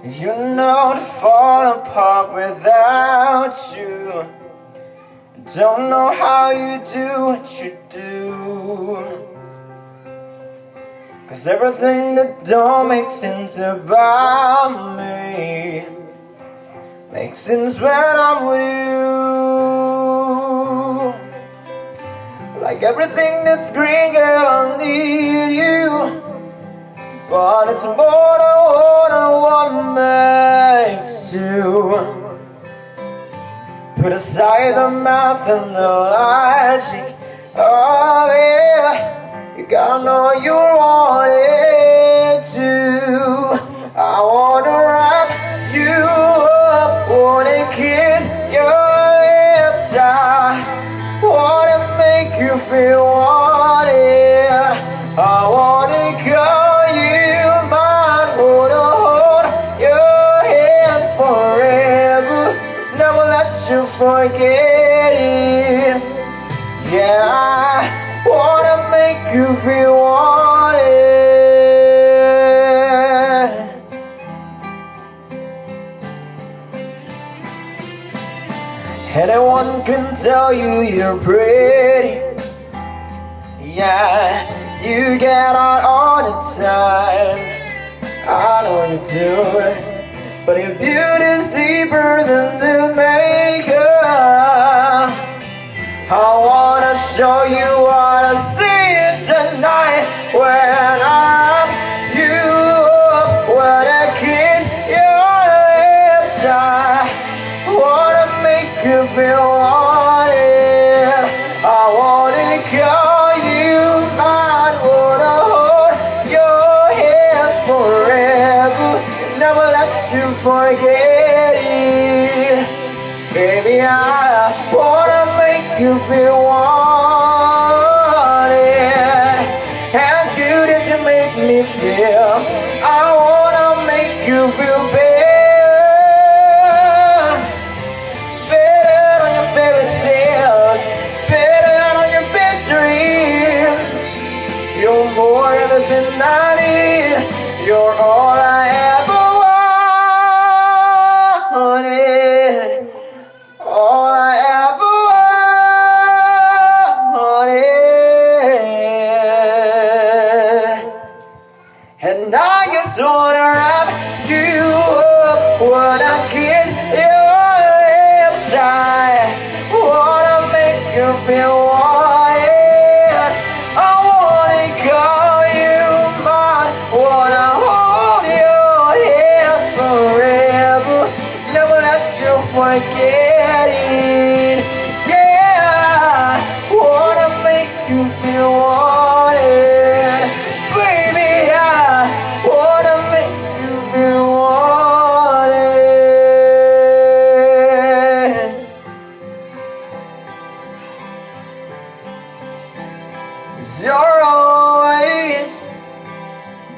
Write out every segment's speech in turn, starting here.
You know to fall apart without you. Don't know how you do what you do, 'cause everything that don't make sense about me makes sense when I'm with you. Like everything that's green, girl, I need you, but it's more than what makes two. Put aside the math and the logic. Oh yeah, you gotta know you want it too. I wanna wrap you up, wanna kiss your lips. I wanna make you feel wanted. I wanna call you mine, wanna hold your hand forever, never let you forget it. Yeah, I wanna make you feel wanted. Anyone can tell you you're pretty. Yeah, you get out all the time. I know you do it, but your beauty's deeper than the makeup. I wanna show you what I see tonight when I'm you. When I kiss your lips, I wanna make you feel wanted. I wanna call you mine, wanna hold your hand forever, never let you forget it. Baby, I wanna make you feel wanted. As good as you make me feel, I wanna make you feel better. Better than your favorite tales, better than your best dreams. You're more than I need, you're all I ever wanted. All I ever wanted. And I just wanna wrap you up when I kiss your lips. I wanna make you feel wanted. I wanna call you mine, wanna hold your hands forever, never let you forget it. Yeah, wanna make you feel wanted. Baby, I wanna make you feel wanted. 'Cause you'll always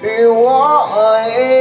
be wanted.